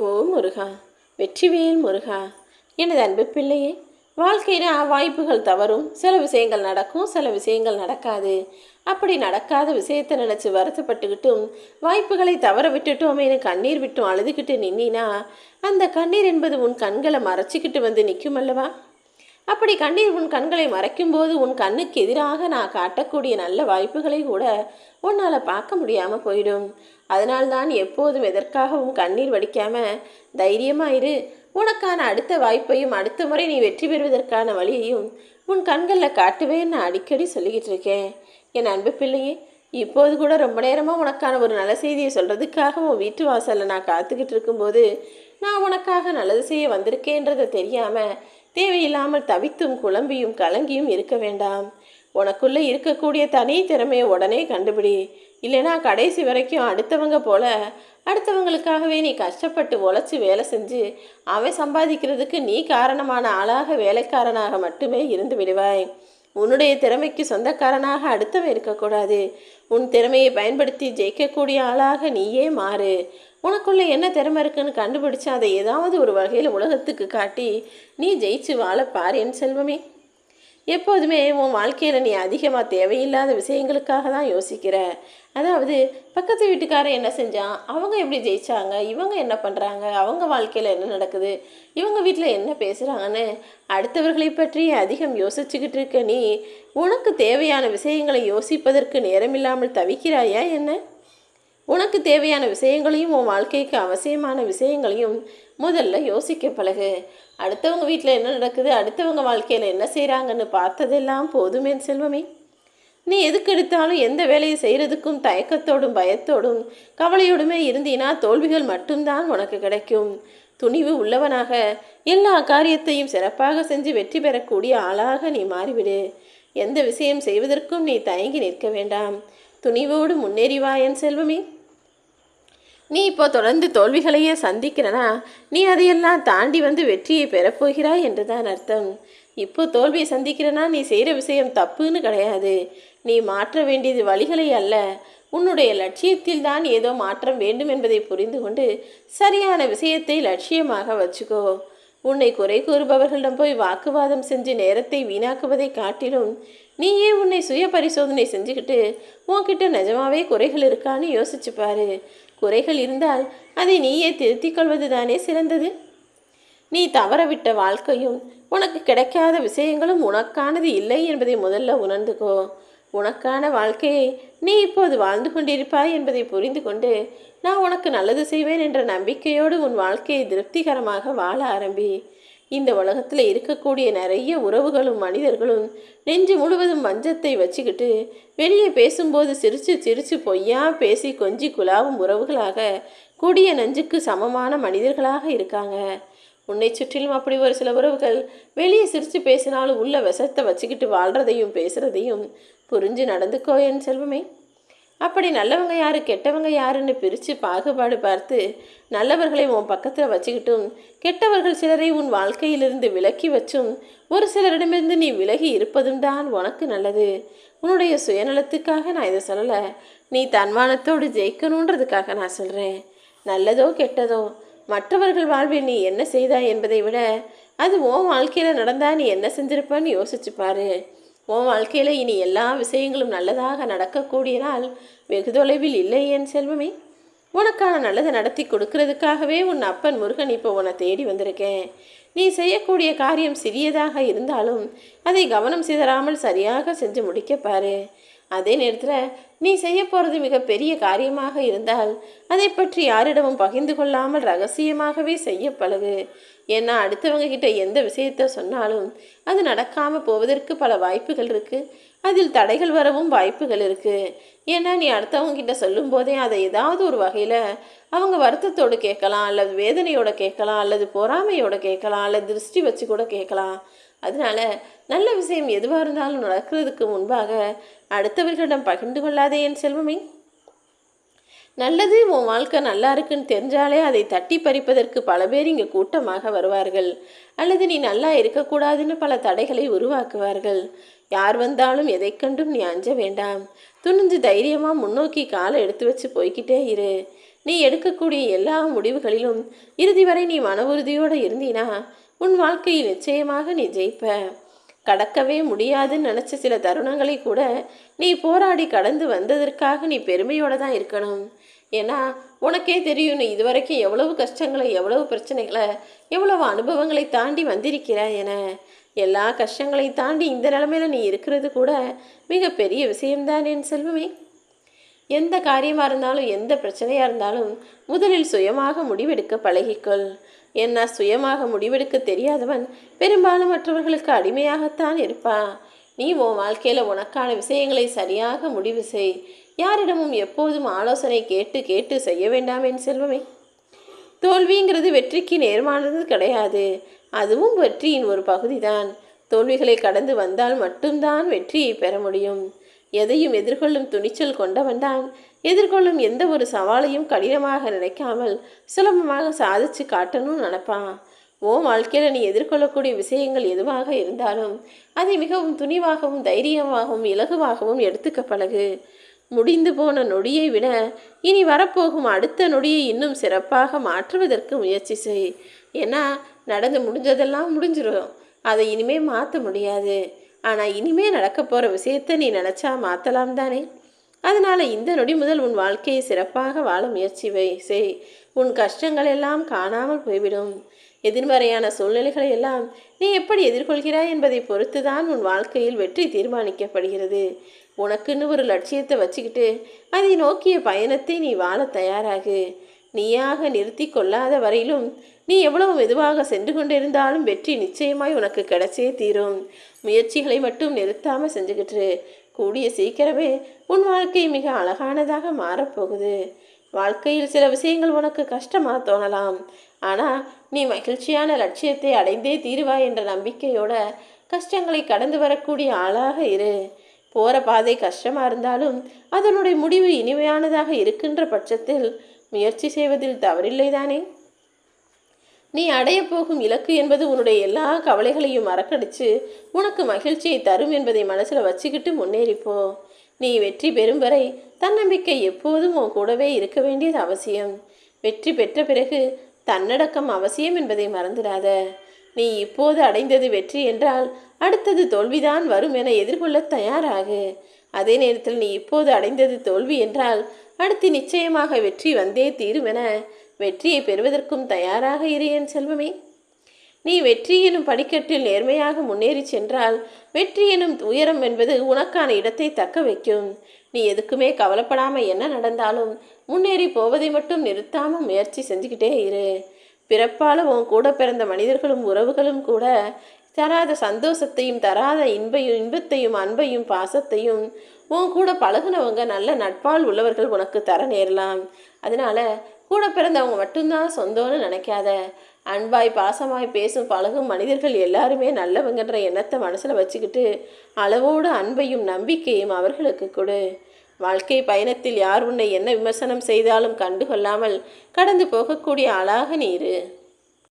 ஓ முருகா, வெற்றிவேல் முருகா. எனது அன்பு பிள்ளையே, வாழ்க்கையில் வாய்ப்புகள் தவறும், சில விஷயங்கள் நடக்கும், சில விஷயங்கள் நடக்காது. அப்படி நடக்காத விஷயத்தை நினச்சி வருத்தப்பட்டுக்கிட்டும் வாய்ப்புகளை தவற விட்டுட்டோமேனு கண்ணீர் விட்டும் அழுதுகிட்டு நின்னா அந்த கண்ணீர் என்பது உன் கண்களை மறைச்சிக்கிட்டு வந்து நிற்கும் அல்லவா? அப்படி கண்ணீர் உன் கண்களை மறைக்கும்போது உன் கண்ணுக்கு எதிராக நான் காட்டக்கூடிய நல்ல வாய்ப்புகளை கூட உன்னால் பார்க்க முடியாமல் போயிடும். அதனால்தான் எப்போதும் எதற்காகவும் கண்ணீர் வடிக்காம தைரியமாயிரு. உனக்கான அடுத்த வாய்ப்பையும் அடுத்த முறை நீ வெற்றி பெறுவதற்கான வழியையும் உன் கண்களில் காட்டுவேன்னு நான் அடிக்கடி சொல்லிக்கிட்டு இருக்கேன். என் அன்பு பிள்ளையே, இப்போது கூட ரொம்ப நேரமாக உனக்கான ஒரு நல்ல செய்தியை சொல்கிறதுக்காக உன் வீட்டு வாசலில் நான் காத்துக்கிட்டு இருக்கும்போது நான் உனக்காக நல்லது செய்ய வந்திருக்கேன்றதை தெரியாமல் தேவையில்லாமல் தவித்தும் குழம்பியும் கலங்கியும் இருக்க வேண்டாம். உனக்குள்ளே இருக்கக்கூடிய தனி திறமையை உடனே கண்டுபிடி. இல்லைனா கடைசி வரைக்கும் அடுத்தவங்க போல அடுத்தவங்களுக்காகவே நீ கஷ்டப்பட்டு உழைச்சி வேலை செஞ்சு அவன் சம்பாதிக்கிறதுக்கு நீ காரணமான ஆளாக வேலைக்காரனாக மட்டுமே இருந்து விடுவாய். உன்னுடைய திறமைக்கு சொந்தக்காரனாக அடுத்தவன் இருக்கக்கூடாது. உன் திறமையை பயன்படுத்தி ஜெயிக்கக்கூடிய ஆளாக நீயே மாறு. உனக்குள்ளே என்ன திறமை இருக்குன்னு கண்டுபிடிச்சு அதை ஏதாவது ஒரு வகையில் உலகத்துக்கு காட்டி நீ ஜெயிச்சு வாழ பாரு என் செல்வமே. எப்போதுமே உன் வாழ்க்கையில் நீ அதிகமாக தேவையில்லாத விஷயங்களுக்காக தான் யோசிக்கிற. அதாவது பக்கத்து வீட்டுக்காரன் என்ன செஞ்சான், அவங்க எப்படி ஜெயிச்சாங்க, இவங்க என்ன பண்ணுறாங்க, அவங்க வாழ்க்கையில் என்ன நடக்குது, இவங்க வீட்டில் என்ன பேசுகிறாங்கன்னு அடுத்தவர்களை பற்றி அதிகம் யோசிச்சுக்கிட்டு இருக்க நீ உனக்கு தேவையான விஷயங்களை யோசிப்பதற்கு நேரமில்லாமல் தவிக்கிறாயா என்ன? உனக்கு தேவையான விஷயங்களையும் உன் வாழ்க்கைக்கு அவசியமான விஷயங்களையும் முதல்ல யோசிக்க பழகு. அடுத்தவங்க வீட்டில் என்ன நடக்குது, அடுத்தவங்க வாழ்க்கையில் என்ன செய்கிறாங்கன்னு பார்த்ததெல்லாம் போதுமே செல்வமே. நீ எதுக்கு எடுத்தாலும் எந்த வேலையை செய்கிறதுக்கும் தயக்கத்தோடும் பயத்தோடும் கவலையோடுமே இருந்தீனா தோல்விகள் மட்டும்தான் உனக்கு கிடைக்கும். துணிவு உள்ளவனாக எல்லா காரியத்தையும் சிறப்பாக செஞ்சு வெற்றி பெறக்கூடிய ஆளாக நீ மாறிவிடு. எந்த விஷயம் செய்வதற்கும் நீ தயங்கி நிற்க வேண்டாம். துணிவோடு முன்னேறிவா என் செல்வமே. நீ இப்போ தொடர்ந்து தோல்விகளையே சந்திக்கிறனா நீ அதையெல்லாம் தாண்டி வந்து வெற்றியை பெறப்போகிறாய் என்று தான் அர்த்தம். இப்போ தோல்வியை சந்திக்கிறனா நீ செய்கிற விஷயம் தப்புன்னு கிடையாது. நீ மாற்ற வேண்டியது வழிகளை அல்ல, உன்னுடைய லட்சியத்தில் தான் ஏதோ மாற்றம் வேண்டும் என்பதை புரிந்து கொண்டு சரியான விஷயத்தை லட்சியமாக வச்சுக்கோ. உன்னை குறை கூறுபவர்களிடம் போய் வாக்குவாதம் செஞ்சு நேரத்தை வீணாக்குவதை காட்டிலும் நீயே உன்னை சுய பரிசோதனை செஞ்சுக்கிட்டு உன்கிட்ட நிஜமாவே குறைகள் இருக்கான்னு யோசிச்சு பாரு. குறைகள் இருந்தால் அதை நீயே திருத்திக் கொள்வது தானே சிறந்தது. நீ தவறவிட்ட வாழ்க்கையும் உனக்கு கிடைக்காத விஷயங்களும் உனக்கானது இல்லை என்பதை முதல்ல உணர்ந்துக்கோ. உனக்கான வாழ்க்கையை நீ இப்போது வாழ்ந்து கொண்டிருப்பாய் என்பதை புரிந்து கொண்டு நான் உனக்கு நல்லது செய்வேன் என்ற நம்பிக்கையோடு உன் வாழ்க்கையை திருப்திகரமாக வாழ ஆரம்பி. இந்த உலகத்தில் இருக்கக்கூடிய நிறைய உறவுகளும் மனிதர்களும் நெஞ்சு முழுவதும் வஞ்சத்தை வச்சுக்கிட்டு வெளியே பேசும்போது சிரித்து சிரித்து பொய்யா பேசி கொஞ்சி குலாவும் உறவுகளாக கூடிய நெஞ்சுக்கு சமமான மனிதர்களாக இருக்காங்க. உன்னை சுற்றிலும் அப்படி ஒரு சில உறவுகள் வெளியே சிரித்து பேசினாலும் உள்ள விஷத்தை வச்சுக்கிட்டு வாழ்கிறதையும் பேசுகிறதையும் புரிஞ்சு நடந்துக்கோ என் செல்வமே. அப்படி நல்லவங்க யாரு கெட்டவங்க யாருன்னு பிரித்து பாகுபாடு பார்த்து நல்லவர்களை உன் பக்கத்தில் வச்சுக்கிட்டும் கெட்டவர்கள் சிலரை உன் வாழ்க்கையிலிருந்து விலக்கி வச்சும் ஒரு சிலரிடமிருந்து நீ விலகி இருப்பதும் தான் உனக்கு நல்லது. உன்னுடைய சுயநலத்துக்காக நான் இதை சொல்லலை, நீ தன்மானத்தோடு ஜெயிக்கணுன்றதுக்காக நான் சொல்கிறேன். நல்லதோ கெட்டதோ மற்றவர்கள் வாழ்வில் நீ என்ன செய்தாய் என்பதை விட அது உன் வாழ்க்கையில் நடந்தால் நீ என்ன செஞ்சிருப்பன்னு யோசிச்சு பாரு. உன் வாழ்க்கையில் இனி எல்லா விஷயங்களும் நல்லதாக நடக்கக்கூடிய நாள் வெகு தொலைவில் இல்லை என் செல்வமே. உனக்கான நல்லதை நடத்தி கொடுக்கறதுக்காகவே உன் அப்பன் முருகன் இப்போ உன்னை தேடி வந்திருக்கேன். நீ செய்யக்கூடிய காரியம் சிறியதாக இருந்தாலும் அதை கவனம் சிதறாமல் சரியாக செஞ்சு முடிக்க பாரு. அதே நேரத்தில் நீ செய்ய போகிறது மிகப்பெரிய காரியமாக இருந்தால் அதை பற்றி யாரிடமும் பகிர்ந்து கொள்ளாமல் ரகசியமாகவே செய்ய பழகு. ஏன்னா அடுத்தவங்க கிட்ட எந்த விஷயத்த சொன்னாலும் அது நடக்காமல் போவதற்கு பல வாய்ப்புகள் இருக்குது. அதில் தடைகள் வரவும் வாய்ப்புகள் இருக்குது. ஏன்னா நீ அடுத்தவங்க கிட்ட சொல்லும் போதே அதை ஏதாவது ஒரு வகையில் அவங்க வருத்தத்தோடு கேட்கலாம், அல்லது வேதனையோடு கேட்கலாம், அல்லது பொறாமையோடு கேட்கலாம், அல்லது திருஷ்டி வச்சு கூட கேட்கலாம். அதனால நல்ல விஷயம் எதுவாக இருந்தாலும் நடக்கிறதுக்கு முன்பாக அடுத்தவர்களிடம் பகிர்ந்து கொள்ளாதே என் செல்வமே. நல்லது உன் வாழ்க்கை நல்லா இருக்குன்னு தெரிஞ்சாலே அதை தட்டி பறிப்பதற்கு பல பேர் இங்கே கூட்டமாக வருவார்கள். அல்லது நீ நல்லா இருக்கக்கூடாதுன்னு பல தடைகளை உருவாக்குவார்கள். யார் வந்தாலும் எதை கண்டும் நீ அஞ்ச வேண்டாம். துணிஞ்சு தைரியமாக முன்னோக்கி காலை எடுத்து வச்சு போய்கிட்டே இரு. நீ எடுக்கக்கூடிய எல்லா முடிவுகளிலும் இறுதி வரை நீ மன உறுதியோடு இருந்தீனா உன் வாழ்க்கையில் நிச்சயமாக நீ ஜெயிப்ப. கடக்கவே முடியாதுன்னு நினச்ச சில தருணங்களை கூட நீ போராடி கடந்து வந்ததற்காக நீ பெருமையோடு தான் இருக்கணும். ஏன்னா உனக்கே தெரியும் நீ இதுவரைக்கும் எவ்வளவு கஷ்டங்களை, எவ்வளவு பிரச்சனைகளை, எவ்வளவு அனுபவங்களை தாண்டி வந்திருக்கிறாய் என. எல்லா கஷ்டங்களை தாண்டி இந்த நிலைமையில நீ இருக்கிறது கூட மிகப்பெரிய விஷயம்தான் என் செல்வமே. எந்த காரியமாக இருந்தாலும், எந்த பிரச்சனையாக இருந்தாலும் முதலில் சுயமாக முடிவெடுக்க பழகிக்கொள். ஏன்னா சுயமாக முடிவெடுக்க தெரியாதவன் பெரும்பாலும் மற்றவர்களுக்கு அடிமையாகத்தான் இருப்பான். நீ உன் வாழ்க்கையில் உனக்கான விஷயங்களை சரியாக முடிவு செய். யாரிடமும் எப்போதும் ஆலோசனை கேட்டு கேட்டு செய்ய வேண்டாம் என் செல்வமே. தோல்விங்கிறது வெற்றிக்கு நேர்மானது கிடையாது. அதுவும் வெற்றியின் ஒரு பகுதிதான். தோல்விகளை கடந்து வந்தால் மட்டும்தான் வெற்றியை பெற முடியும். எதையும் எதிர்கொள்ளும் துணிச்சல் கொண்டவன்தான் எதிர்கொள்ளும் எந்த ஒரு சவாலையும் கடினமாக நினைக்காமல் சுலபமாக சாதிச்சு காட்டணும்னு நினைப்பான். வாழ்க்கையில் நீ எதிர்கொள்ளக்கூடிய விஷயங்கள் எதுவாக இருந்தாலும் அதை மிகவும் துணிவாகவும் தைரியமாகவும் இலகுவாகவும் எடுத்துக்க பழகு. முடிந்து போன நொடியை விட இனி வரப்போகும் அடுத்த நொடியை இன்னும் சிறப்பாக மாற்றுவதற்கு முயற்சி செய். ஏன்னா நடந்து முடிஞ்சதெல்லாம் முடிஞ்சிடும். அதை இனிமே மாற்ற முடியாது. ஆனால் இனிமே நடக்க போகிற விஷயத்தை நீ நினச்சா மாற்றலாம் தானே. அதனால் இந்த நொடி முதல் உன் வாழ்க்கையை சிறப்பாக வாழ முயற்சி செய். உன் கஷ்டங்கள் எல்லாம் காணாமல் போய்விடும். எதிர்மறையான சூழ்நிலைகளை எல்லாம் நீ எப்படி எதிர்கொள்கிறாய் என்பதை பொறுத்து தான் உன் வாழ்க்கையில் வெற்றி தீர்மானிக்கப்படுகிறது. உனக்குன்னு ஒரு லட்சியத்தை வச்சுக்கிட்டு அதை நோக்கிய பயணத்தை நீ வாழ தயாராகு. நீயாக நிறுத்தி கொள்ளாத வரையிலும் நீ எவ்வளவு மெதுவாக சென்று கொண்டிருந்தாலும் வெற்றி நிச்சயமாய் உனக்கு கிடைச்சே தீரும். முயற்சிகளை மட்டும் நிறுத்தாமல் செஞ்சுக்கிட்டு கூடிய சீக்கிரமே உன் வாழ்க்கை மிக அழகானதாக மாறப்போகுது. வாழ்க்கையில் சில விஷயங்கள் உனக்கு கஷ்டமாக தோணலாம். ஆனால் நீ மகிழ்ச்சியான லட்சியத்தை அடைந்தே தீருவாய் என்ற நம்பிக்கையோட கஷ்டங்களை கடந்து வரக்கூடிய ஆளாக இரு. போகிற பாதை கஷ்டமாக இருந்தாலும் அதனுடைய முடிவு இனிமையானதாக இருக்கின்ற பட்சத்தில் முயற்சி செய்வதில் தவறில்லை தானே. நீ அடைய போகும் இலக்கு என்பது உன்னுடைய எல்லா கவலைகளையும் மறக்கடிச்சு உனக்கு மகிழ்ச்சியை தரும் என்பதை மனசில் வச்சுக்கிட்டு முன்னேறிப்போ. நீ வெற்றி பெறும் வரை தன்னம்பிக்கை எப்போதும் உன் கூடவே இருக்க வேண்டியது அவசியம். வெற்றி பெற்ற பிறகு தன்னடக்கம் அவசியம் என்பதை மறந்துடாத. நீ இப்போது அடைந்தது வெற்றி என்றால் அடுத்தது தோல்விதான் வரும் என எதிர்கொள்ள தயாராகு. அதே நேரத்தில் நீ இப்போது அடைந்தது தோல்வி என்றால் அடுத்து நிச்சயமாக வெற்றி வந்தே தீரும் என வெற்றியை பெறுவதற்கும் தயாராக இரு என் செல்வமே. நீ வெற்றி எனும் படிக்கட்டில் நேர்மையாக முன்னேறி சென்றால் வெற்றி எனும் உயரம் என்பது உனக்கான இடத்தை தக்க வைக்கும். நீ எதுக்குமே கவலைப்படாமல் என்ன நடந்தாலும் முன்னேறி போவதை மட்டும் நிறுத்தாமல் முயற்சி செஞ்சுக்கிட்டே இரு. பிறப்பால் உன் கூட பிறந்த மனிதர்களும் உறவுகளும் கூட தராத சந்தோஷத்தையும் தராத இன்பத்தையும் அன்பையும் பாசத்தையும் உன் கூட பழகுனவங்க நல்ல நட்பால் உள்ளவர்கள் உனக்கு தர நேரலாம். அதனால கூட பிறந்தவங்க மட்டும்தான் சொந்தம்னு நினைக்காத. அன்பாய் பாசமாய் பேசும் பழகும் மனிதர்கள் எல்லாருமே நல்லவங்கன்ற எண்ணத்தை மனசில் வச்சுக்கிட்டு அளவோடு அன்பையும் நம்பிக்கையும் அவர்களுக்கு கொடு. வாழ்க்கை பயணத்தில் யார் உன்னை என்ன விமர்சனம் செய்தாலும் கண்டுகொள்ளாமல் கடந்து போகக்கூடிய ஆளாக நீ இரு.